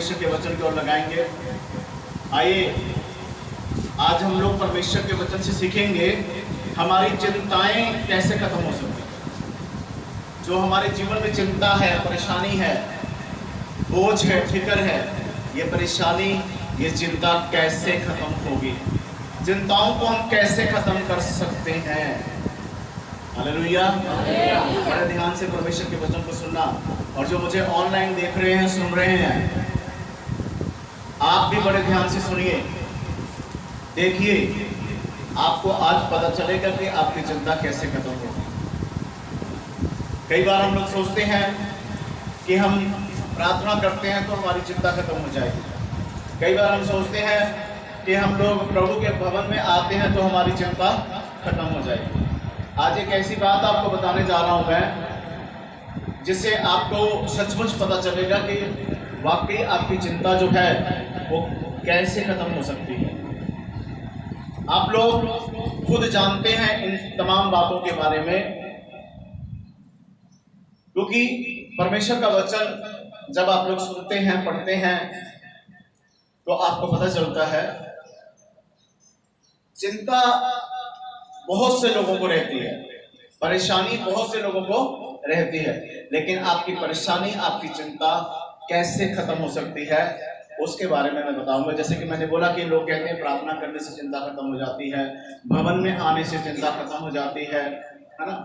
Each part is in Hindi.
परमेश्वर के वचन की ओर लगाएंगे। आइए आज हम लोग परमेश्वर के वचन से सीखेंगे हमारी चिंताएं कैसे खत्म हो सकती हैं। जो हमारे जीवन में चिंता है, परेशानी है, बोझ है, फिक्र है, ये परेशानी, ये चिंता कैसे खत्म होगी, चिंताओं को हम कैसे खत्म कर सकते हैं। हालेलुया। बड़े ध्यान से परमेश्वर के वचन को सुनना, और जो मुझे ऑनलाइन देख रहे हैं, सुन रहे हैं, आप भी बड़े ध्यान से सुनिए। देखिए, आपको आज पता चलेगा कि आपकी चिंता कैसे खत्म होगी। कई बार हम लोग सोचते हैं कि हम प्रार्थना करते हैं तो हमारी चिंता खत्म हो जाएगी। कई बार हम सोचते हैं कि हम लोग प्रभु के भवन में आते हैं तो हमारी चिंता खत्म हो जाएगी। आज एक ऐसी बात आपको बताने जा रहा हूं मैं, जिससे आपको सचमुच पता चलेगा कि वाकई आपकी चिंता जो है वो कैसे खत्म हो सकती है। आप लोग खुद जानते हैं इन तमाम बातों के बारे में, क्योंकि परमेश्वर का वचन जब आप लोग सुनते हैं, पढ़ते हैं, तो आपको पता चलता है चिंता बहुत से लोगों को रहती है, परेशानी बहुत से लोगों को रहती है, लेकिन आपकी परेशानी, आपकी चिंता कैसे खत्म हो सकती है उसके बारे में मैं बताऊंगा। जैसे कि मैंने बोला कि लोग कहते हैं प्रार्थना करने से चिंता खत्म हो जाती है, भवन में आने से चिंता खत्म हो जाती है ना।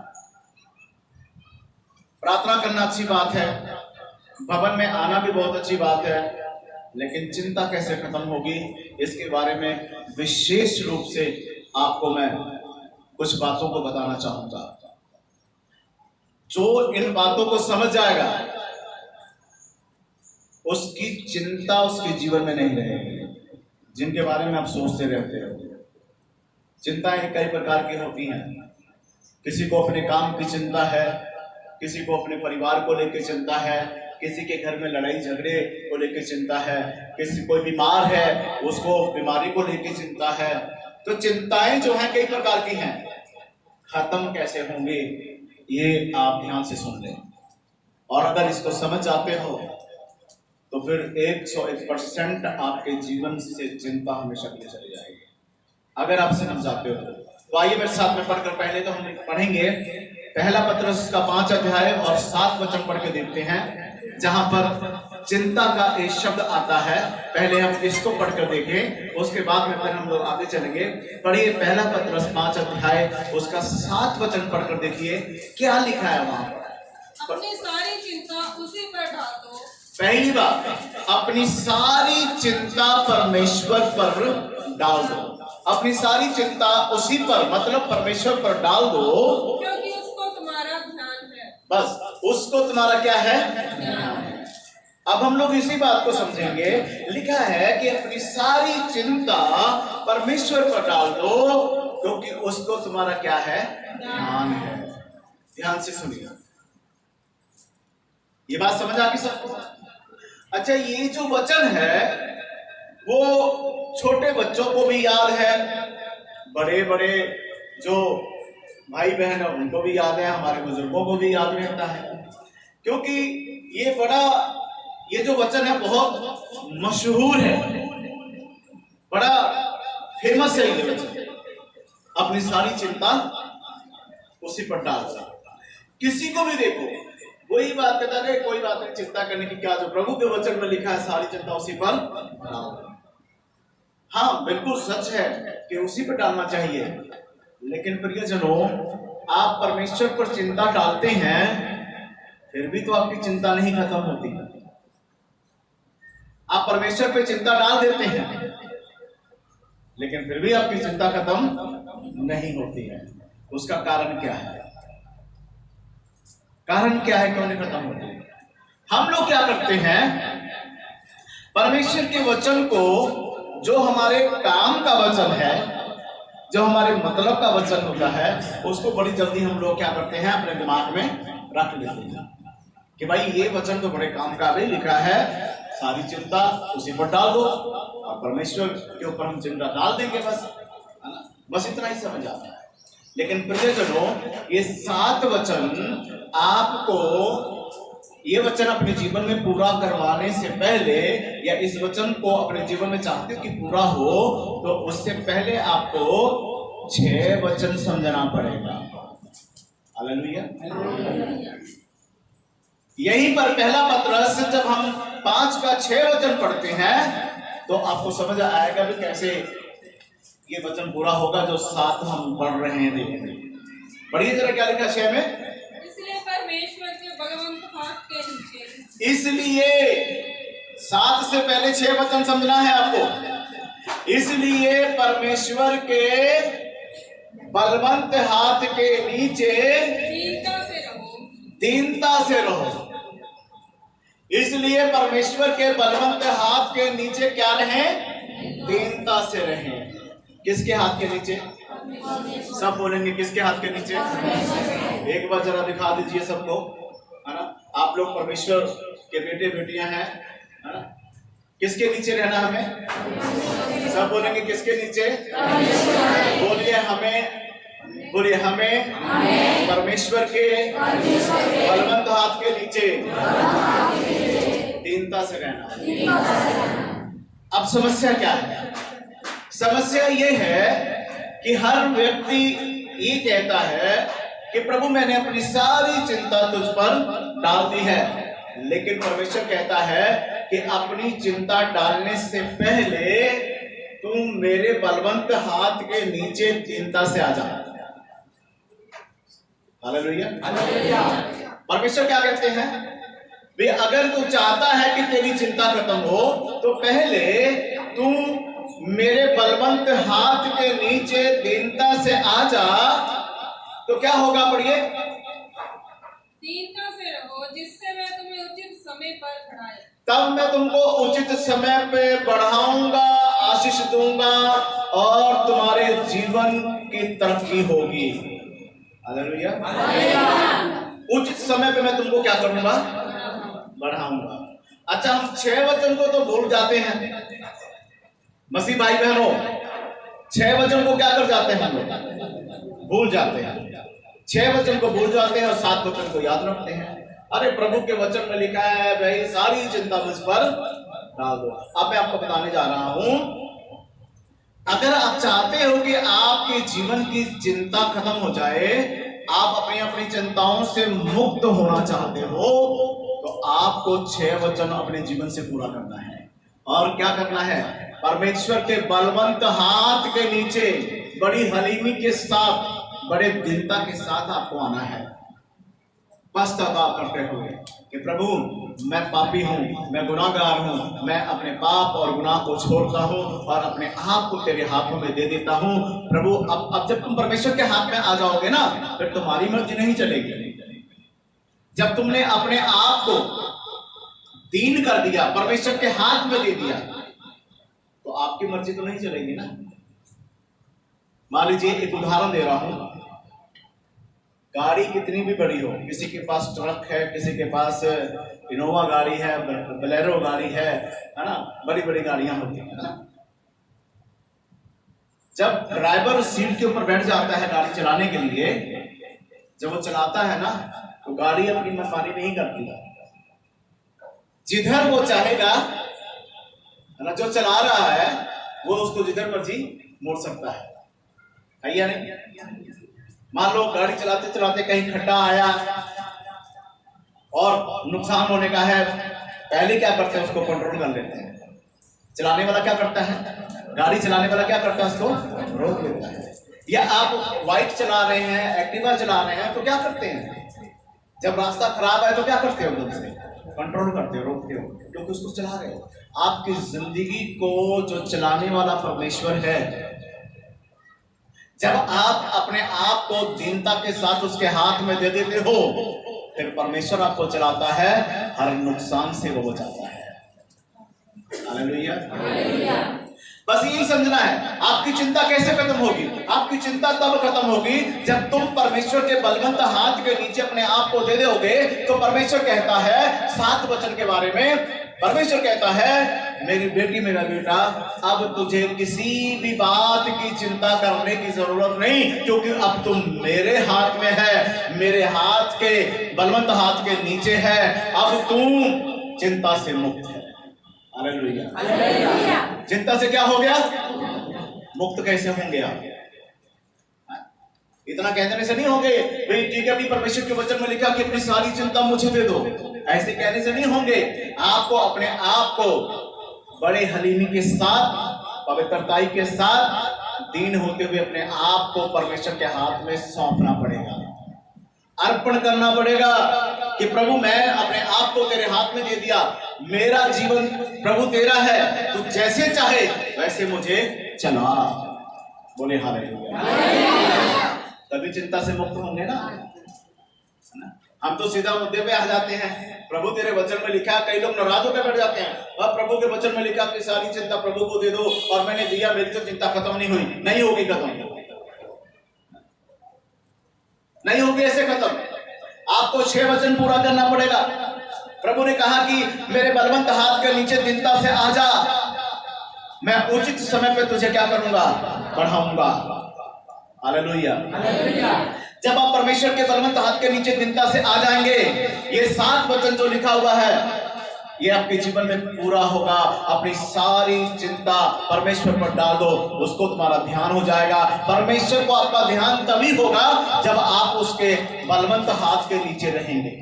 प्रार्थना करना अच्छी बात है, भवन में आना भी बहुत अच्छी बात है, लेकिन चिंता कैसे खत्म होगी इसके बारे में विशेष रूप से आपको मैं कुछ बातों को बताना चाहूंगा। जो इन बातों को समझ जाएगा उसकी चिंता उसके जीवन में नहीं रहेगी। जिनके बारे में आप सोचते रहते हो, चिंताएं कई प्रकार की होती हैं। किसी को अपने काम की चिंता है, किसी को अपने परिवार को लेकर चिंता है, किसी के घर में लड़ाई झगड़े को लेकर चिंता है, किसी कोई बीमार है उसको बीमारी को लेकर चिंता है। तो चिंताएं जो हैं कई प्रकार की हैं, खत्म कैसे होंगे ये आप ध्यान से सुन लें, और अगर इसको समझ जाते हो तो फिर 101% आपके जीवन से चिंता हमेशा के लिए चली जाएगी, अगर आप समझ जाते हो तो। आइए मेरे साथ में पढ़कर, पहले तो हम पढ़ेंगे पहला पत्रस का 5 अध्याय और 7 वचन पढ़ के देखते हैं, जहां पर चिंता का एक शब्द आता है। पहले हम इसको पढ़कर देखें, उसके बाद में फिर हम लोग आगे चलेंगे। पढ़िए पहला पत्रस 5 अध्याय उसका 7 वचन पढ़कर देखिए क्या लिखा है वहां पर। अपनी सारी चिंता उसी पर डाल दो। पहली बात, अपनी सारी चिंता परमेश्वर पर डाल दो। अपनी सारी चिंता उसी पर, मतलब परमेश्वर पर डाल दो, क्योंकि उसको तुम्हारा ध्यान है। बस उसको तुम्हारा क्या है? ध्यान है। अब हम लोग इसी बात को समझेंगे। लिखा है कि अपनी सारी चिंता परमेश्वर पर डाल दो, क्योंकि उसको तुम्हारा क्या है? ध्यान है। ध्यान से सुनिए, ये बात समझ आ गई सबको? अच्छा, ये जो वचन है वो छोटे बच्चों को भी याद है, बड़े बड़े जो भाई बहन है उनको भी याद है, हमारे बुजुर्गों को भी याद रहता है, क्योंकि ये जो वचन है बहुत मशहूर है, बड़ा फेमस है ये वचन। अपनी सारी चिंता उसी पर डाल दो। किसी को भी देखो वही बात कहता है, कोई बात नहीं, चिंता करने की क्या, जो प्रभु के वचन में लिखा है सारी चिंता उसी पर डाल दो। हाँ, बिल्कुल सच है कि उसी पर डालना चाहिए, लेकिन प्रियजनों, आप परमेश्वर पर चिंता डालते हैं फिर भी तो आपकी चिंता नहीं खत्म होती। आप परमेश्वर पे चिंता डाल देते हैं लेकिन फिर भी आपकी चिंता खत्म नहीं होती है। उसका कारण क्या है? कारण क्या है क्यों नहीं खत्म होती? हम लोग क्या करते हैं, परमेश्वर के वचन को, जो हमारे काम का वचन है, जो हमारे मतलब का वचन होता है, उसको बड़ी जल्दी हम लोग क्या करते हैं, अपने दिमाग में रख लेते हैं कि भाई ये वचन तो बड़े काम का भी लिखा है, सारी चिंता उसी पर डाल दो और परमेश्वर के ऊपर हम चिंता डाल देंगे, बस, है ना? बस इतना ही समझ आता है। लेकिन प्रियजनों, ये 7 वचन आपको ये वचन अपने जीवन में पूरा करवाने से पहले, या इस वचन को अपने जीवन में चाहते हो कि पूरा हो, तो उससे पहले आपको 6 वचन समझना पड़ेगा। हालेलुया। यहीं पर पहला पत्रस जब हम 5 का 6 वचन पढ़ते हैं तो आपको समझ आएगा भी कैसे ये वचन पूरा होगा जो 7 हम पढ़ रहे हैं। पढ़िए जरा, क्या लिखा 6 में? इसलिए परमेश्वर के बलवंत हाथ के नीचे। इसलिए 7 से पहले 6 वचन समझना है आपको। इसलिए परमेश्वर के बलवंत हाथ के नीचे दीनता से रहो। दीनता से रहो। इसलिए परमेश्वर के बलवंत हाथ के नीचे क्या रहें? दीनता से रहें। किसके हाथ के नीचे? सब बोलेंगे किसके हाथ के नीचे? एक बार जरा दिखा दीजिए सबको, है ना। आप लोग परमेश्वर के बेटे बेटियां हैं, है ना। किसके नीचे रहना हमें? सब बोलेंगे किसके नीचे? बोलिए हमें, बोलिए हमें परमेश्वर के बलवंत हाथ के नीचे दीनता से रहना। अब समस्या क्या है? समस्या ये है कि हर व्यक्ति ये कहता है कि प्रभु मैंने अपनी सारी चिंता तुझ पर डाल दी है, लेकिन परमेश्वर कहता है कि अपनी चिंता डालने से पहले तुम मेरे बलवंत हाथ के नीचे दीनता से आ जा। हालेलुया। परमेश्वर क्या कहते हैं? वे अगर तू चाहता है कि तेरी चिंता खत्म हो तो पहले तू मेरे बलवंत हाथ के नीचे दीनता से आ जा, तो क्या होगा? पढ़िए। दीनता से रहो जिससे मैं तुम्हें उचित समय पर बढ़ाए। तब मैं तुमको उचित समय पे बढ़ाऊंगा, आशीष दूंगा और तुम्हारे जीवन की तरक्की होगी। हालेलुया। उचित समय पे मैं तुमको क्या करूंगा? बढ़ाऊंगा। अच्छा, हम 6 वचन को तो भूल जाते हैं मसीह भाई बहनों। 6 वचन को क्या कर जाते हैं? हम लोग भूल जाते हैं। 6 वचन को भूल जाते हैं और 7 वचन को याद रखते हैं। अरे प्रभु के वचन में लिखा है भाई सारी चिंता मुझ पर डाल दो। अब मैं आपको बताने जा रहा हूं, अगर आप चाहते हो कि आपके जीवन की चिंता खत्म हो जाए, आप अपनी अपनी चिंताओं से मुक्त होना चाहते हो, तो आपको 6 वचन अपने जीवन से पूरा करना है। और क्या करना है? परमेश्वर के बलवंत हाथ के नीचे बड़ी हलीमी के साथ, बड़े दीनता के साथ आपको आना है, पश्चाताप करते हुए कि प्रभु मैं पापी हूँ, मैं गुनाहगार हूँ, मैं अपने पाप और गुनाह को छोड़ता हूँ और अपने आप को तेरे हाथों में दे देता हूँ। प्रभु अब जब तुम परमेश्वर के हाथ में आ जाओगे ना, फिर तुम्हारी मर्जी नहीं चलेगी। जब तुमने अपने आप को दीन कर दिया, परमेश्वर के हाथ में दे दिया, तो आपकी मर्जी तो नहीं चलेगी ना। मान लीजिए एक उदाहरण दे रहा हूं, गाड़ी कितनी भी बड़ी हो, किसी के पास ट्रक है, किसी के पास इनोवा गाड़ी है, बोलेरो गाड़ी है ना, बड़ी बड़ी गाड़ियां होती है ना। जब ड्राइवर सीट के ऊपर बैठ जाता है गाड़ी चलाने के लिए, जब वो चलाता है ना, तो गाड़ी अपनी मनमानी नहीं करती। जिधर वो चाहेगा ना, जो चला रहा है वो उसको जिधर मर्जी मोड़ सकता है या नहीं। मान लो गाड़ी चलाते चलाते कहीं खड्डा आया और नुकसान होने का है, पहले क्या करते हैं? उसको कंट्रोल कर लेते हैं। चलाने वाला क्या करता है? गाड़ी चलाने वाला क्या करता है? उसको रोक लेता है। या आप बाइक चला रहे हैं, एक्टिवा चला रहे हैं, तो क्या करते हैं? जब रास्ता खराब है तो क्या करते हो? उनसे कंट्रोल करते हो, रोकते हो, क्योंकि उसको चला रहे हो। आपकी जिंदगी को जो चलाने वाला परमेश्वर है, जब आप अपने आप को दीनता के साथ उसके हाथ में दे देते हो, फिर परमेश्वर आपको चलाता है, हर नुकसान से वो बचाता है। हालेलुया। बस यही समझना है। आपकी चिंता कैसे खत्म होगी? आपकी चिंता तब खत्म होगी जब तुम परमेश्वर के बलवंत हाथ के नीचे अपने आप को दे दोगे। तो परमेश्वर कहता है 7 वचन के बारे में, परमेश्वर कहता है मेरी बेटी मेरा बेटा, अब तुझे किसी भी बात की चिंता करने की जरूरत नहीं, क्योंकि अब तुम मेरे हाथ में है, मेरे हाथ के बलवंत हाथ के नीचे है। अब तुम चिंता से मुक्त है। हालेलुया। चिंता से क्या हो गया? मुक्त कैसे होंगे आप? इतना कह देने से नहीं होंगे भाई ठीक है, अपनी परमेश्वर के वचन में लिखा कि अपनी सारी चिंता मुझे दे दो, ऐसे कहने से नहीं होंगे। आपको अपने आप को बड़े हलीमी के साथ, पवित्रताई के साथ, दीन होते हुए अपने आप को परमेश्वर के हाथ में सौंपना पड़ेगा, अर्पण करना पड़ेगा कि प्रभु मैं अपने आप को तेरे हाथ में दे दिया, मेरा जीवन प्रभु तेरा है, तू जैसे चाहे वैसे मुझे चला। बोले हालेलुया। तभी चिंता से मुक्त होंगे ना। हम तो सीधा मुद्दे पे आ जाते हैं, प्रभु तेरे वचन में लिखा। कई लोग नाराज होकर बैठ जाते हैं, अब प्रभु के वचन में लिखा कि सारी चिंता प्रभु को दे दो, और मैंने दिया, मेरी तो चिंता खत्म नहीं हुई। नहीं होगी खत्म, नहीं होगी ऐसे खत्म। आपको 6 वचन पूरा करना पड़ेगा। प्रभु ने कहा कि मेरे बलवंत हाथ के नीचे दीनता से आ जा, मैं उचित समय पे तुझे क्या करूंगा? पढ़ाऊंगा। हालेलुया। जब आप परमेश्वर के बलवंत हाथ के नीचे दीनता से आ जाएंगे, ये 7 वचन जो लिखा हुआ है ये आपके जीवन में पूरा होगा। अपनी सारी चिंता परमेश्वर पर डाल दो, उसको तुम्हारा ध्यान हो जाएगा। परमेश्वर को आपका ध्यान तभी होगा जब आप उसके बलवंत हाथ के नीचे रहेंगे।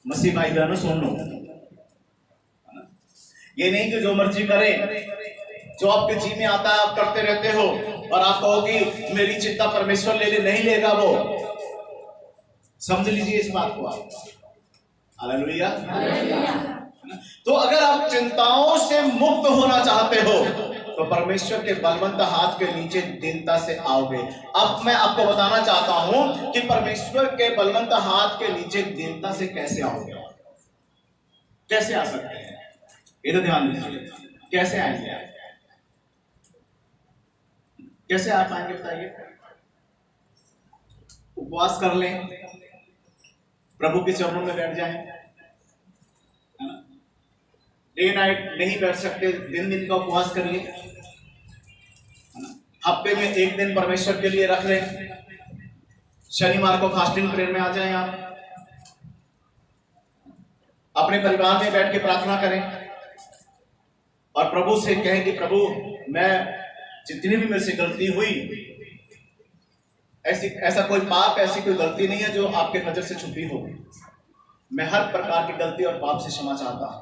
मसीह भाई बहनों सुन लो, ये नहीं कि जो मर्जी करें, जो आपके जी में आता है आप करते रहते हो, और आप कहो कि मेरी चिंता परमेश्वर ले ले। नहीं लेगा वो, समझ लीजिए इस बात को आप। हालेलुया। तो अगर आप चिंताओं से मुक्त होना चाहते हो तो परमेश्वर के बलवंत हाथ के नीचे दीनता से आओगे। अब मैं आपको बताना चाहता हूं कि परमेश्वर के बलवंत हाथ के नीचे दीनता से कैसे आओगे, कैसे आ सकते हैं। इधर ध्यान दीजिए, कैसे आएंगे आप, कैसे आ पाएंगे बताइए। उपवास कर लें, प्रभु के चरणों में बैठ जाएं। डे नाइट नहीं बैठ सकते, दिन दिन का उपवास करिए। हफ्ते में 1 दिन परमेश्वर के लिए रख लें। शनिवार को फास्टिंग प्रेयर में आ जाएं आप। अपने परिवार में बैठ के प्रार्थना करें और प्रभु से कहें कि प्रभु मैं जितनी भी मेरे से गलती हुई, ऐसा कोई पाप, ऐसी कोई गलती नहीं है जो आपके नजर से छुपी हो। मैं हर प्रकार की गलती और पाप से क्षमा चाहता हूं।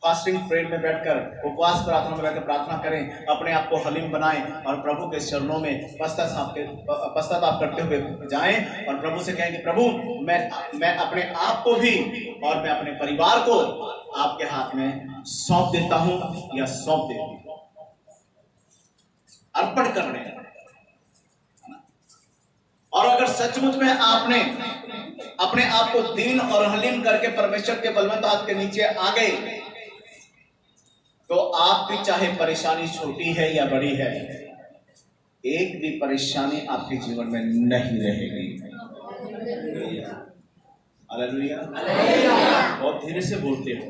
फास्टिंग प्रेयर में बैठकर, उपवास प्रार्थना में बैठकर प्रार्थना करें, अपने आप को हलीम बनाएं और प्रभु के चरणों में पश्चाताप करते हुए जाएं और प्रभु से कहें कि प्रभु मैं अपने आप को भी और मैं अपने परिवार को आपके हाथ में सौंप देता हूं या सौंप देती हूं। अर्पण कर रहे हैं। और अगर सचमुच में आपने अपने आप को दीन और हलीम करके परमेश्वर के बलवंत हाथ के नीचे आ गए, तो आपकी चाहे परेशानी छोटी है या बड़ी है, एक भी परेशानी आपके जीवन में नहीं रहेगी। हालेलुया। बहुत धीरे से बोलते हो,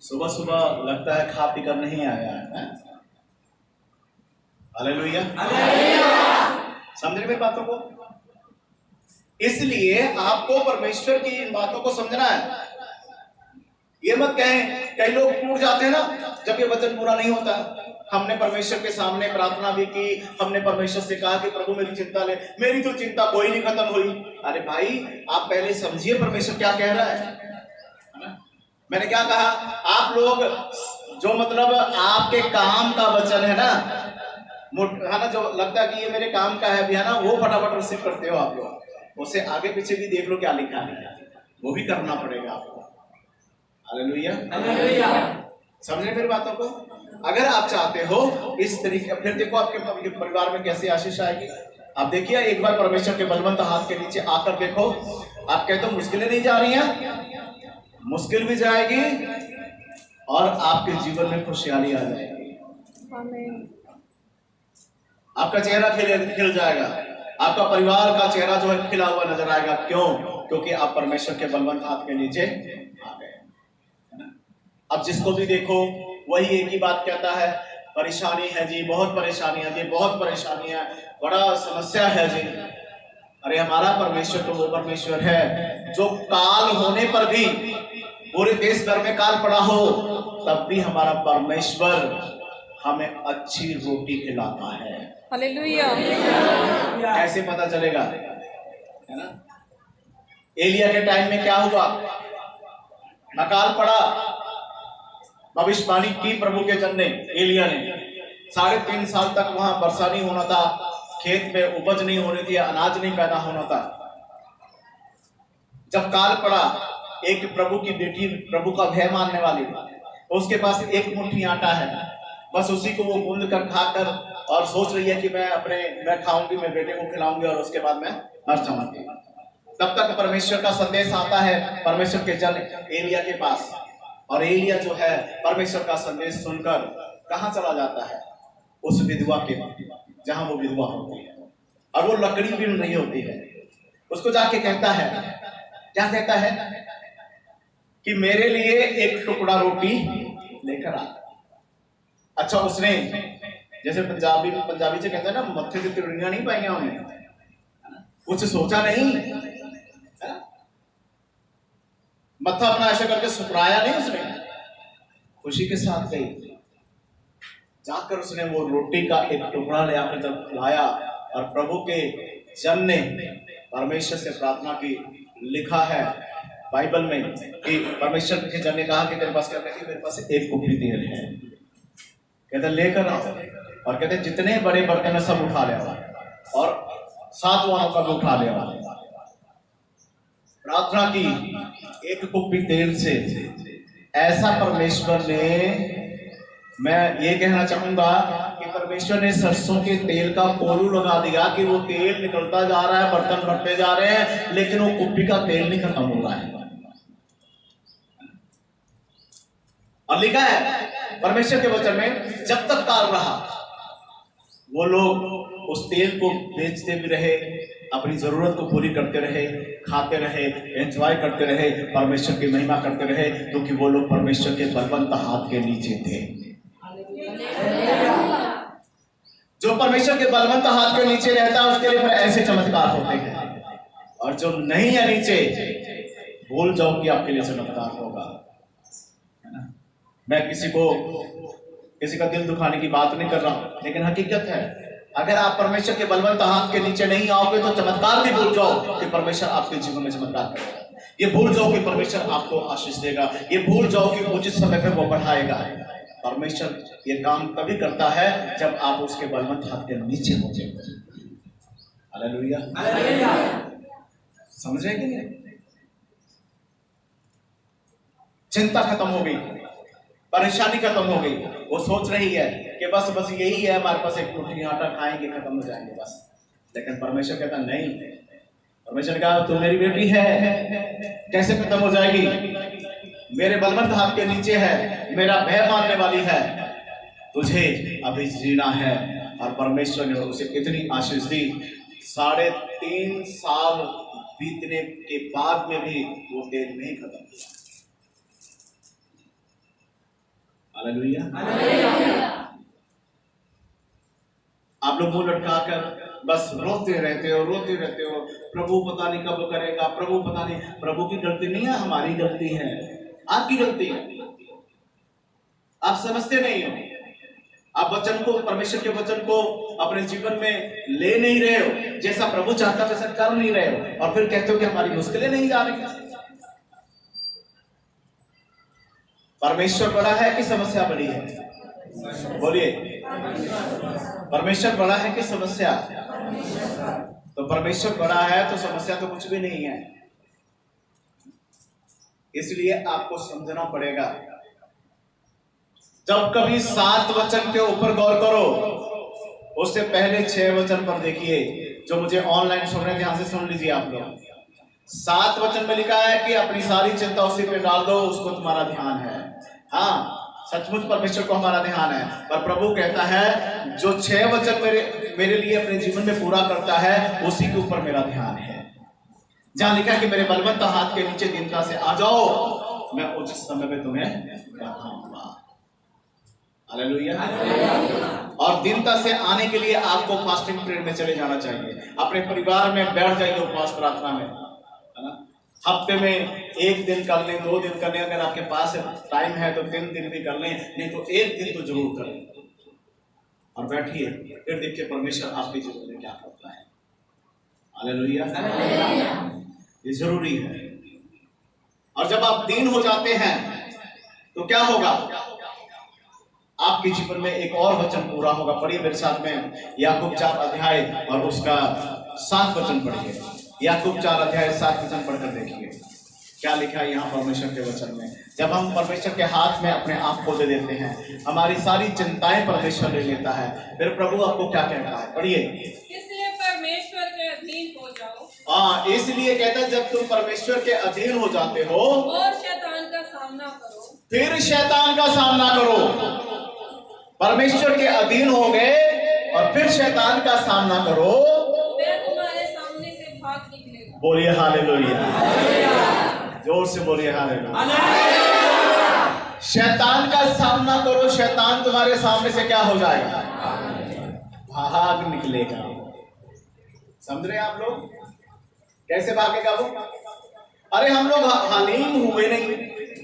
सुबह सुबह लगता है खा पी कर नहीं आया है। हालेलुया। समझ रहे बातों को? इसलिए आपको परमेश्वर की इन बातों को समझना है। ये मत कहें, कई लोग टूट जाते हैं ना जब ये वचन पूरा नहीं होता। हमने परमेश्वर के सामने प्रार्थना भी की, हमने परमेश्वर से कहा कि प्रभु मेरी चिंता ले, मेरी तो चिंता कोई नहीं खत्म हुई। अरे भाई, आप पहले समझिए परमेश्वर क्या कह रहा है ना? मैंने क्या कहा, आप लोग जो मतलब आपके काम का वचन है ना, जो लगता है कि ये मेरे काम का है भी है ना, वो फटाफट रिसीव करते हो आप लोग। उससे आगे पीछे भी देख लो क्या लिखा है, वो भी करना पड़ेगा आपको। हालेलुया। समझे मेरी बातों को? अगर आप चाहते हो इस तरीके, फिर देखो आपके परिवार में कैसी आशीष आएगी। आप देखिए, एक बार परमेश्वर के बलवंत हाथ के नीचे आकर देखो। आप कहते हो मुश्किलें नहीं जा रही हैं, मुश्किल भी जाएगी और आपके जीवन में खुशहाली आ जाएगी। आपका चेहरा खिल जाएगा, आपका परिवार का चेहरा जो है खिला हुआ नजर आएगा। क्यों? क्योंकि आप परमेश्वर के बलवंत हाथ के नीचे आ गए। अब जिसको भी देखो वही एक ही बात कहता है, परेशानी है जी, बहुत परेशानी है जी, बहुत परेशानी है, बड़ा समस्या है जी। अरे हमारा परमेश्वर तो वो परमेश्वर है जो काल होने पर भी, पूरे देश भर में काल पड़ा हो तब भी हमारा परमेश्वर हमें अच्छी रोटी खिलाता है। हालेलुया। कैसे पता चलेगा, है ना? एलिया के टाइम में क्या हुआ? अकाल पड़ा, भविष्यवाणी की प्रभु के जन ने, एलिया ने। 3.5 साल तक वहां वर्षा नहीं होना था, खेत में उपज नहीं होनी थी, अनाज नहीं पैदा होना था। जब काल पड़ा, एक प्रभु की बेटी, प्रभु का भय मानने वाली, उसके पास एक मुट्ठी आटा है, बस उसी को वो गूंद कर खाकर और सोच रही है कि मैं खाऊंगी, मैं बेटे को खिलाऊंगी और उसके बाद मैं मर जाऊंगी। तब तक परमेश्वर का संदेश आता है परमेश्वर के जन एलिया के पास, और एलिया जो है परमेश्वर का संदेश सुनकर कहां चला जाता है? उस विधवा के, जहां वो विधवा होती है और वो लकड़ी बीन रही होती है। उसको जाके कहता है, क्या कहता है कि मेरे लिए एक टुकड़ा रोटी लेकर आ। अच्छा, उसने जैसे पंजाबी से कहते हैं ना, मत्थे की तिरुड़ियां नहीं पाई उन्हें, कुछ सोचा नहीं, मत्था अपना ऐसा करके सुपराया नहीं, उसने खुशी के साथ गई, जाकर उसने वो रोटी का एक टुकड़ा ले आकर जब खिलाया, और प्रभु के जन ने परमेश्वर से प्रार्थना की। लिखा है बाइबल में कि परमेश्वर के जन ने कहा कि तेरे पास क्या? कहते मेरे पास एक कुप्पी तेल है। कहते लेकर आओ, और कहते जितने बड़े बर्तन है सब उठा ले आओ, और 7 वालों का भी उठा ले आओ। प्रार्थना की, एक कुप्पी तेल से ऐसा परमेश्वर ने, मैं ये कहना चाहूंगा कि परमेश्वर ने सरसों के तेल का कोलू लगा दिया कि वो तेल निकलता जा रहा है, बर्तन भरते जा रहे हैं, लेकिन वो कुप्पी का तेल नहीं खत्म हो रहा है। और लिखा है परमेश्वर के वचन में, जब तक काल रहा वो लोग उस तेल को बेचते भी रहे, अपनी जरूरत को पूरी करते रहे, खाते रहे, एंजॉय करते रहे, परमेश्वर की महिमा करते रहे, क्योंकि वो लोग परमेश्वर के बलवंत हाथ के नीचे थे। जो परमेश्वर के बलवंत हाथ के नीचे रहता है उसके लिए फिर ऐसे चमत्कार होते हैं, और जो नहीं है नीचे, भूल जाओ कि आपके लिए चमत्कार होगा, है ना? मैं किसी का दिल दुखाने की बात नहीं कर रहा हूं, लेकिन हकीकत है, अगर आप परमेश्वर के बलवंत हाथ के नीचे नहीं आओगे तो चमत्कार भी भूल जाओ कि परमेश्वर आपके जीवन में चमत्कार करेगा। ये भूल जाओ कि परमेश्वर आपको आशीष देगा, ये भूल जाओ कि उचित समय पे वो बढ़ाएगा। परमेश्वर ये काम तभी करता है जब आप उसके बलवंत हाथ के नीचे हो जाए। हालेलुया, समझ रहे कि नहीं? चिंता खत्म हो गई, परेशानी खत्म हो गई, वो सोच रही है कि बस यही है, हमारे पास एक मुट्ठी आटा खाएंगे, खत्म हो जाएंगे बस। लेकिन परमेश्वर कहता नहीं, परमेश्वर ने कहा तू मेरी बेटी है, कैसे खत्म हो जाएगी? मेरे बलवंत हाथ के नीचे है, मेरा भय मानने वाली है, तुझे अभी जीना है। और परमेश्वर ने उसे इतनी आशीष दी, 3.5 साल बीतने के बाद में भी वो तेल नहीं खत्म हुआ। हालेलुया। आप लोग मुंह लटकाकर बस रोते रहते हो, प्रभु पता नहीं कब करेगा, प्रभु पता नहीं। प्रभु की गलती नहीं है, हमारी गलती है, आपकी गलती है। आप समझते नहीं हो, आप वचन को, परमेश्वर के वचन को अपने जीवन में ले नहीं रहे हो, जैसा प्रभु चाहता वैसा कर नहीं रहे हो, और फिर कहते हो कि हमारी मुश्किलें नहीं जा रही। परमेश्वर बड़ा है कि समस्या बड़ी है? बोलिए, परमेश्वर बड़ा है कि समस्या? तो परमेश्वर बड़ा है तो समस्या तो कुछ भी नहीं है। इसलिए आपको समझना पड़ेगा। जब कभी 7 वचन के ऊपर गौर करो, उससे पहले 6 वचन पर देखिए। जो मुझे ऑनलाइन सुन रहे हैं, ध्यान से सुन लीजिए आप लोग। 7 वचन में लिखा है कि अपनी सारी चिंता उसी पे डाल दो, उसको तुम्हारा ध्यान है। हाँ, सचमुच परमेश्वर को हमारा ध्यान है। पर प्रभु कहता है जो 6 वचन मेरे लिए अपने जीवन में पूरा करता है, उसी के ऊपर मेरा ध्यान है। जहां लिखा है कि मेरे बलवंत हाथ के नीचे दीनता से आ जाओ, मैं उचित समय पे तुम्हें बताऊंगा। हालेलुया। और दीनता से आने के लिए आपको फास्टिंग पीरियड में चले जाना चाहिए। अपने परिवार में बैठ जाइए उपवास प्रार्थना में, है ना। हफ्ते में 1 दिन कर लें, 2 दिन कर लें, अगर आपके पास टाइम है तो 3 दिन भी कर लें, नहीं तो 1 दिन तो जरूर करें और बैठिए, फिर देखिए परमेश्वर आपके जीवन में क्या करता है। हालेलुया। ये जरूरी है। और जब आप दीन हो जाते हैं तो क्या होगा, आपके जीवन में एक और वचन पूरा होगा। पढ़िए मेरे साथ में याकूब 4 अध्याय और उसका 7 वचन पढ़िए। याकूब 4 अध्याय 7 वचन पढ़कर देखिए क्या लिखा है यहाँ परमेश्वर के वचन में। जब हम परमेश्वर के हाथ में अपने आप को दे देते हैं, हमारी सारी चिंताएं परमेश्वर ले लेता है, फिर प्रभु आपको क्या कहता है, पढ़िए। इसलिए परमेश्वर के अधीन हो जाओ। हाँ, इसलिए कहता है जब तुम परमेश्वर के अधीन हो जाते हो और शैतान का सामना करो। फिर शैतान का सामना करो। परमेश्वर के अधीन हो गए और फिर शैतान का सामना करो, वह तुम्हारे सामने से भाग निकलेगा। बोलिए हालेलुया, जोर से बोलिए हालेलुया। शैतान का सामना करो, शैतान तुम्हारे सामने से क्या हो जाएगा, भाग निकलेगा। समझ रहे हैं आप लोग, कैसे भागेगा वो? अरे हम लोग हलीम हुए नहीं,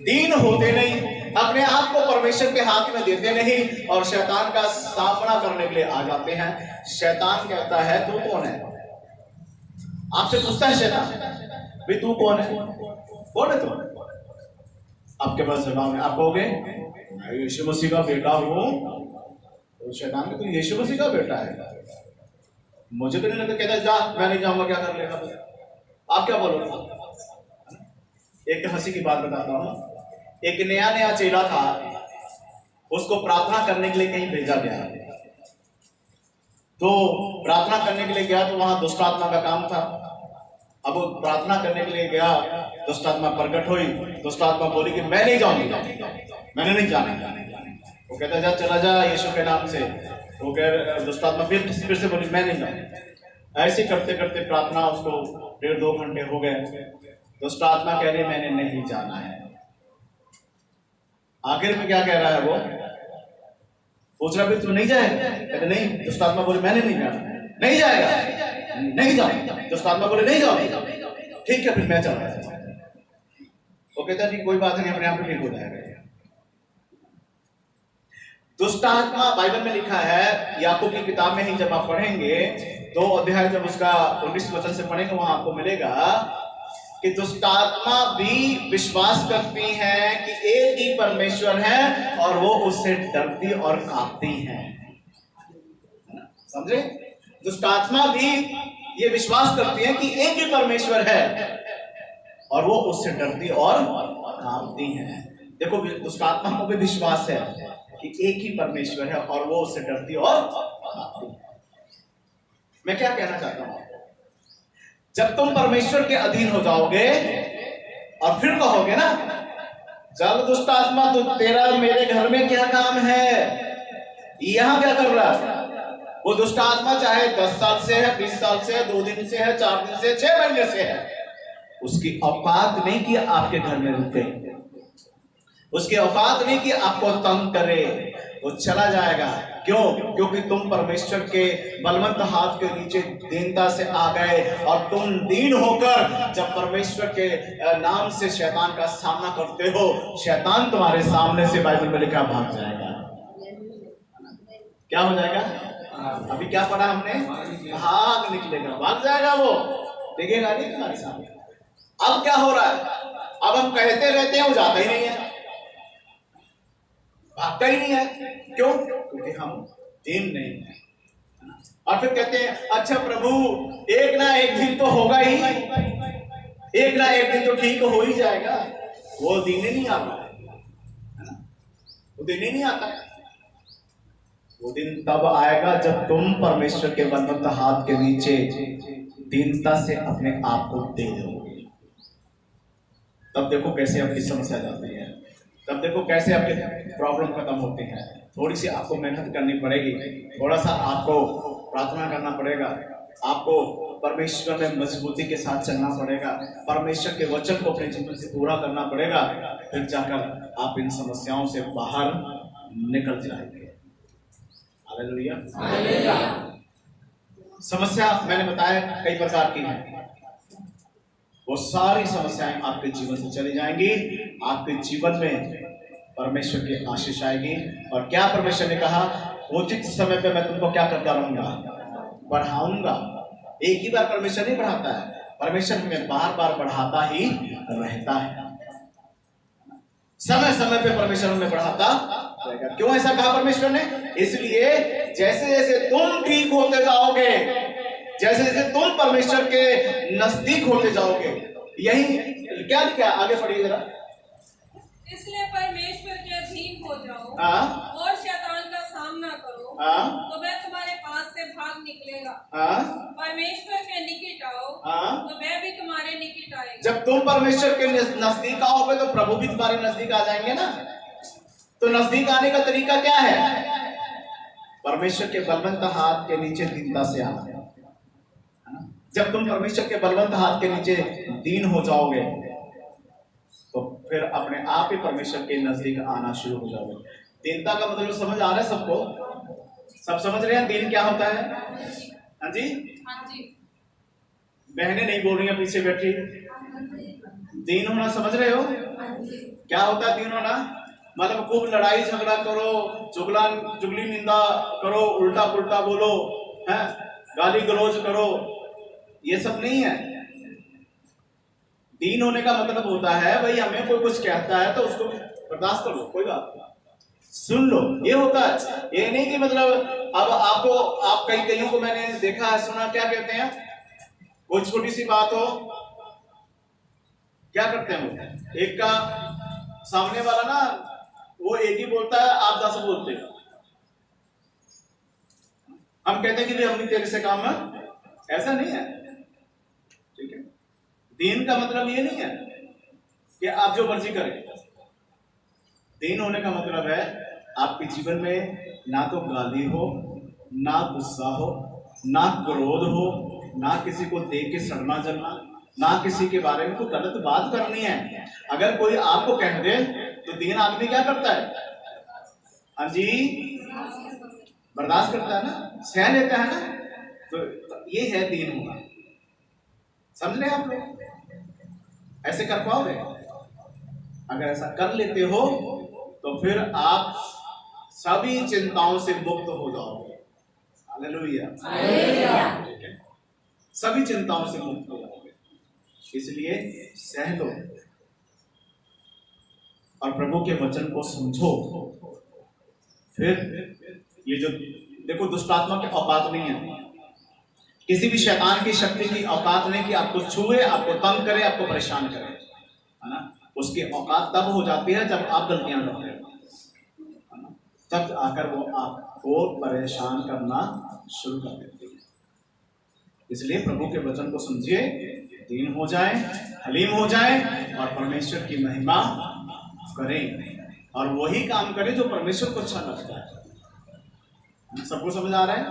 दीन होते नहीं, अपने आप को परमेश्वर के हाथ में देते नहीं और शैतान का सामना करने के लिए आ जाते हैं। शैतान कहता है तू कौन है, आपसे पूछता है शैतान, भाई तू कौन है, कौन है तू? आपके पास जवाब है, आप कहोगे मैं यीशु मसीह का बेटा हूं। तो शैतान में तू यीशु मसीह का बेटा है, मुझे तो नहीं लगता। कहता जा, मैं नहीं जाऊंगा, क्या कर लेगा? आप क्या बोलोगे? एक हंसी की बात बताता हूँ। एक नया चेला था, उसको प्रार्थना करने के लिए कहीं भेजा गया। तो प्रार्थना करने के लिए गया तो वहां दुष्ट आत्मा का काम था। अब वो प्रार्थना करने के लिए गया, दुष्ट आत्मा प्रकट हुई। दुष्ट आत्मा बोली कि मैं नहीं जाऊंगी, मैंने नहीं जाना। वो कहता जा, चला जा यीशु के नाम से। वो कह, दुष्ट आत्मा फिर से बोली मैं नहीं जाऊंगा। ऐसे करते करते प्रार्थना उसको 1.5-2 घंटे हो गए। दुष्ट आत्मा कह रही मैंने नहीं जाना है। आखिर में क्या कह रहा है वो, पूछ रहा भी तू नहीं जाएगा? कहते नहीं। दुष्ट आत्मा बोले मैंने नहीं जाना, नहीं जाएगा, नहीं जाऊंगा। दुष्ट आत्मा बोले नहीं जाओगे, ठीक है फिर मैं चला जाऊंगा। वो कहता नहीं कोई बात नहीं, अपने आप ठीक हो जाएगा। दुष्ट आत्मा बाइबल में लिखा है, याकूब की किताब में ही जब आप पढ़ेंगे 2 अध्याय जब उसका 19 वचन से पढ़ेंगे, वहां आपको मिलेगा कि दुष्ट आत्मा भी विश्वास करती हैं कि एक ही परमेश्वर है और वो उससे डरती और कांपती हैं। समझे? दुष्ट आत्मा भी ये विश्वास करती है कि एक ही परमेश्वर है और वो उससे डरती और कांपती हैं। देखो, दुष्ट आत्मा को भी विश्वास है कि एक ही परमेश्वर है और वो उससे डरती और कांपती है। मैं क्या कहना चाहता हूं, जब तुम परमेश्वर के अधीन हो जाओगे और फिर कहोगे ना, चल दुष्ट आत्मा तो तेरा मेरे घर में क्या काम है, यहां क्या कर रहा है? वो दुष्ट आत्मा चाहे 10 साल से है, 20 साल से है, 2 दिन से है, 4 दिन से, 6 महीने से है, उसकी औकात नहीं कि आपके घर में रुके, उसकी औकात नहीं कि आपको तंग करे। वो चला जाएगा। क्यों? क्योंकि तुम परमेश्वर के बलवंत हाथ के नीचे दीनता से आ गए और तुम दीन होकर जब परमेश्वर के नाम से शैतान का सामना करते हो, शैतान तुम्हारे सामने से बाइबल में लिखा भाग जाएगा। क्या हो जाएगा? अभी क्या पढ़ा हमने? भाग निकलेगा, भाग जाएगा, वो दिखेगा नहीं तुम्हारे सामने। अब क्या हो रहा है? अब हम कहते रहते हैं, वो जाता ही नहीं है, भागता ही नहीं है। क्यों? क्योंकि हम दीन नहीं है। और फिर कहते हैं अच्छा प्रभु एक ना एक दिन तो होगा ही, एक ना एक दिन तो ठीक हो ही जाएगा। वो दिन ही नहीं आता है, वो दिन ही नहीं आता है। वो दिन तब आएगा जब तुम परमेश्वर के बलवंत हाथ के नीचे दीनता से अपने आप को दे दोगे। तब देखो कैसे आपकी समस्या जाती है, तब देखो कैसे आपके प्रॉब्लम खत्म होते हैं। थोड़ी सी आपको मेहनत करनी पड़ेगी, थोड़ा सा आपको प्रार्थना करना पड़ेगा, आपको परमेश्वर में मजबूती के साथ चलना पड़ेगा, परमेश्वर के वचन को अपने जीवन से पूरा करना पड़ेगा, फिर जाकर आप इन समस्याओं से बाहर निकल जाएंगे। हालेलुया। समस्या मैंने बताया कई प्रकार की है, वो सारी समस्याएं आपके जीवन से चली जाएंगी, आपके जीवन में परमेश्वर की आशीष आएगी। और क्या परमेश्वर ने कहा, उचित समय पे मैं तुमको क्या करता रहूंगा, बढ़ाऊंगा। एक ही बार परमेश्वर नहीं बढ़ाता है, परमेश्वर हमें बार बार बढ़ाता ही रहता है। समय समय पे परमेश्वर हमें बढ़ाता रहेगा। क्यों ऐसा कहा परमेश्वर ने? इसलिए जैसे जैसे तुम ठीक होते जाओगे, जैसे जैसे तुम परमेश्वर के नजदीक होते जाओगे, यही क्या लिखा, आगे पढ़िए जरा। इसलिए परमेश्वर के अधीन हो जाओ और शैतान का सामना करो, तो वह तुम्हारे पास से भाग निकलेगा। परमेश्वर के निकट आओ, तो वह भी तुम्हारे निकट आएगा। जब तुम परमेश्वर के नजदीक आओगे तो प्रभु भी तुम्हारे नजदीक आ जाएंगे ना। तो नजदीक आने का तरीका क्या है? परमेश्वर के बलवंत हाथ के नीचे दीनता से आना। जब तुम परमेश्वर के बलवंत हाथ के नीचे दीन हो जाओगे तो फिर अपने आप ही परमेश्वर के नजदीक आना शुरू हो जाओगे। दीनता का मतलब समझ आ रहा है सबको? सब समझ रहे हैं दीन क्या होता है? हाँ जी, बहनें नहीं बोल रही हैं पीछे बैठी। दीन होना समझ रहे हो? क्या होता है दीन होना? मतलब खूब लड़ाई झगड़ा करो, चुगली निंदा करो, उल्टा पुल्टा बोलो, है गाली गलौज करो, ये सब नहीं है। दीन होने का मतलब होता है भाई हमें कोई कुछ कहता है तो उसको बर्दाश्त कर लो, कोई बात नहीं, सुन लो, ये होता है। ये नहीं कि मतलब अब आप कईयों को मैंने देखा है, सुना, क्या कहते हैं, कोई छोटी सी बात हो क्या करते हैं वो, एक का सामने वाला ना वो एक ही बोलता है, आप 10 बोलते हैं। हम कहते हैं कि भाई हम भी तेरे से काम है, ऐसा नहीं है, ठीक है। दीन का मतलब ये नहीं है कि आप जो मर्जी करें। दीन होने का मतलब है आपके जीवन में ना तो गाली हो, ना गुस्सा हो, ना क्रोध हो, ना किसी को देख के सड़ना जलना, ना किसी के बारे में कोई गलत बात करनी है। अगर कोई आपको कह दे तो दीन आदमी क्या करता है? हाँ जी, बर्दाश्त करता है ना, सह लेता है ना। तो ये है दीन होना। समझ रहे हैं आप लोग? ऐसे कर पाओगे? अगर ऐसा कर लेते हो तो फिर आप सभी चिंताओं से मुक्त हो जाओगे। हालेलुया, ठीक है, सभी चिंताओं से मुक्त हो जाओगे। इसलिए सह लो और प्रभु के वचन को समझो। फिर ये जो देखो, दुष्ट आत्मा की औकात नहीं है, किसी भी शैतान की शक्ति की औकात नहीं कि आपको छुए, आपको तंग करे, आपको परेशान करे, है ना। उसकी औकात तब हो जाती है जब आप गलतियां करते हो, है ना, तब आकर वो आपको परेशान करना शुरू कर देती है। इसलिए प्रभु के वचन को समझिए, दीन हो जाए, हलीम हो जाए और परमेश्वर की महिमा करें और वही काम करें जो परमेश्वर को अच्छा लगता है। सबको समझ आ रहा है?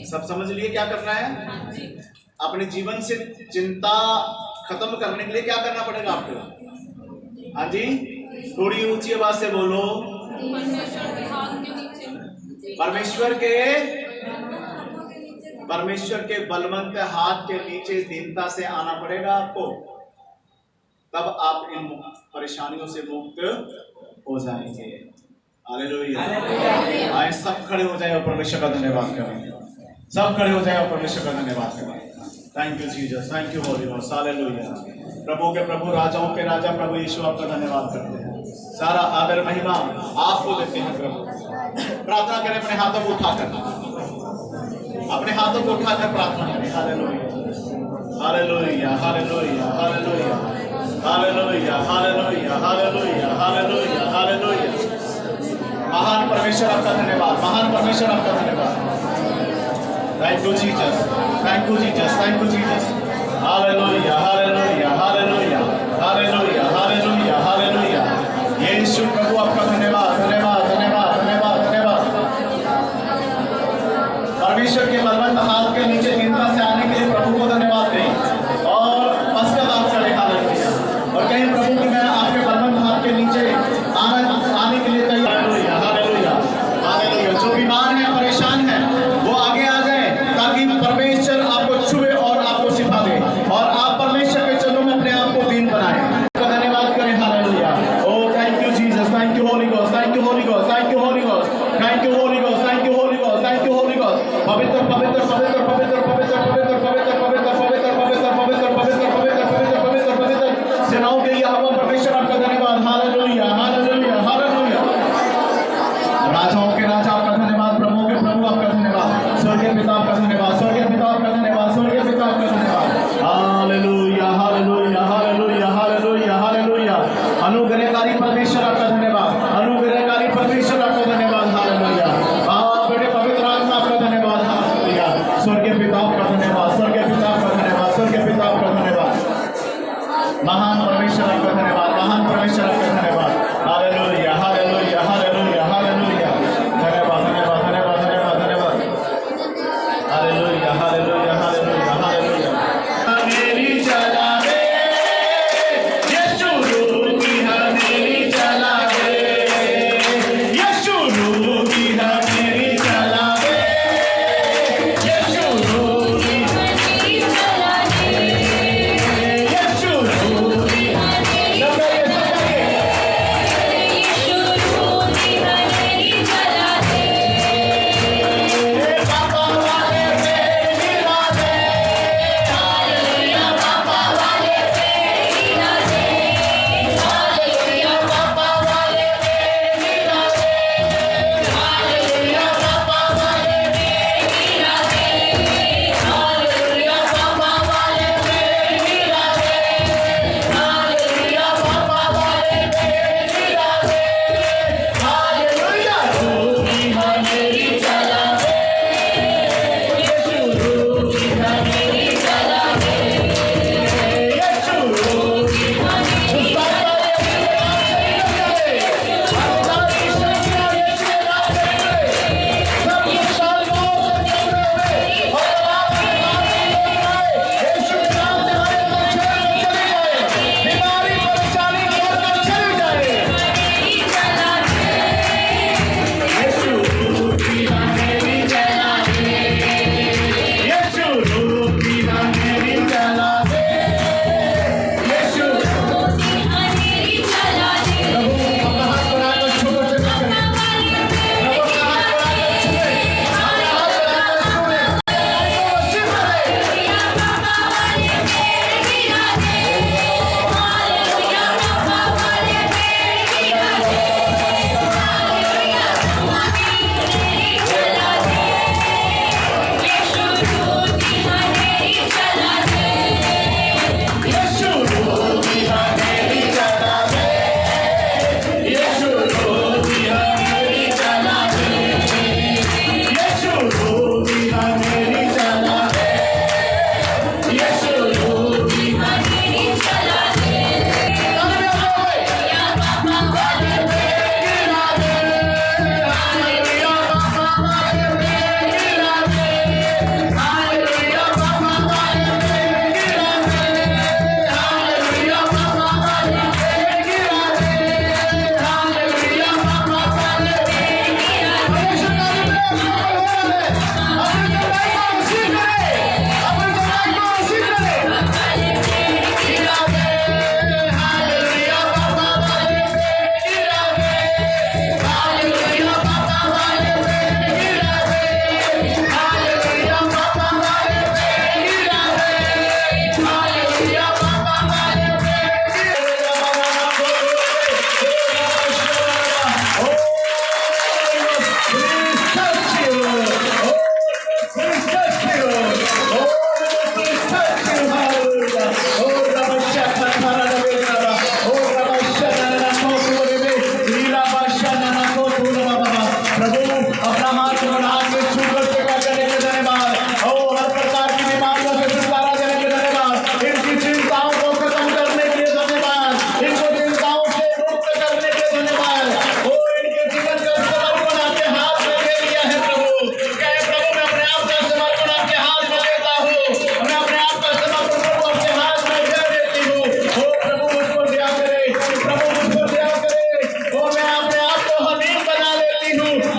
सब समझ लिए क्या करना है? अपने जीवन से चिंता खत्म करने के लिए क्या करना पड़ेगा आपको? हाँ जी, थोड़ी ऊंची आवाज से बोलो। परमेश्वर के बलवंत हाथ के नीचे दीनता से आना पड़ेगा आपको, तब आप इन परेशानियों से मुक्त हो जाएंगे। हालेलुया। आए सब खड़े हो जाए और परमेश्वर का धन्यवाद करें। सब खड़े हो जाए और परमेश्वर का धन्यवाद करें। Thank you Jesus, thank you holy God, hallelujah. प्रभु के प्रभु, राजाओं के राजा प्रभु यीशु, आपका धन्यवाद करते हैं। सारा आदर महिमा आपको देते हैं प्रभु। प्रार्थना करें, अपने हाथों को उठाकर, अपने हाथों को उठाकर प्रार्थना करें। Hallelujah, hallelujah, hallelujah, hallelujah, hallelujah, hallelujah, hallelujah, hallelujah, hallelujah. महान परमेश्वर आपका धन्यवाद, महान परमेश्वर आपका धन्यवाद। Thank you Jesus, thank you Jesus, thank you Jesus. Hallelujah, hallelujah, hallelujah, hallelujah, hallelujah, hallelujah. यीशु प्रभु आपका धन्यवाद, धन्यवाद, धन्यवाद, धन्यवाद, धन्यवाद। परमेश्वर के बलवंत हाथ के नीचे दीनता से आने के लिए प्रभु को धन्यवाद। राजाओं के राजा आपका धन्यवाद, प्रभुओं के प्रभु आपका धन्यवाद, स्वर्गीय पिता आपका धन्यवाद, स्वर्गीय पिता आपका धन्यवाद, स्वर्गीय पिता आपका धन्यवाद। Hallelujah hallelujah hallelujah hallelujah hallelujah. अनुग्रहकारी परमेश्वर आपका धन्यवाद, अनुग्रहकारी परमेश्वर आपका धन्यवाद। हालेलुया। बेटे पवित्र आत्मा आपका धन्यवाद। हालेलुया। स्वर्गीय पिता आपका धन्यवाद, स्वर्गीय पिता आपका धन्यवाद, स्वर्गीय पिता आपका धन्यवाद। महान परमेश्वर आपका धन्यवाद, महान परमेश्वर आपका धन्यवाद। Hallelujah hallelujah hallelujah hallelujah. धन्यवाद धन्यवाद धन्यवाद धन्यवाद धन्यवाद। Hallelujah hallelujah hallelujah hallelujah. मेरी चला दे यीशु रूही मेरी चला दे, यीशु रूही मेरी चला दे, यीशु रूही मेरी चला दे, यीशु रूही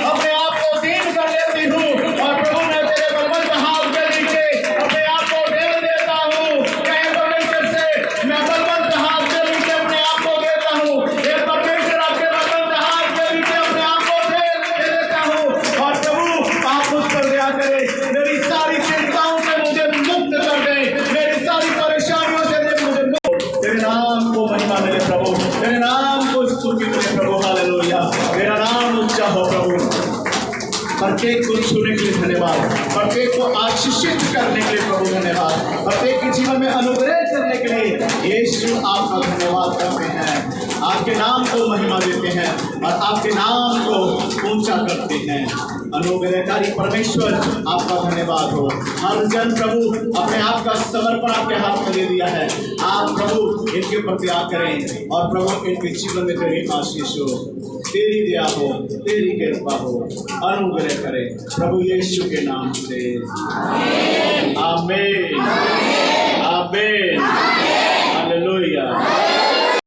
अपने प्रत्येक को छूने के लिए धन्यवाद, प्रत्येक को आशीषित करने के लिए प्रभु धन्यवाद, प्रत्येक के जीवन में अनुग्रह करने के लिए यीशु आपका धन्यवाद करते हैं, आपके नाम को महिमा देते हैं और आपके नाम को ऊंचा करते हैं। अनुग्रहकारी परमेश्वर आपका धन्यवाद हो। हर जन प्रभु अपने आप का समर्पण आपके हाथ में दे दिया है, आप प्रभु इनके प्रति करें और प्रभु इनके जीवन में तेरी आशीष हो, तेरी दया हो, तेरी कृपा हो, अनुग्रह करें प्रभु यीशु के नाम से। आमीन, आमीन, हालेलुया।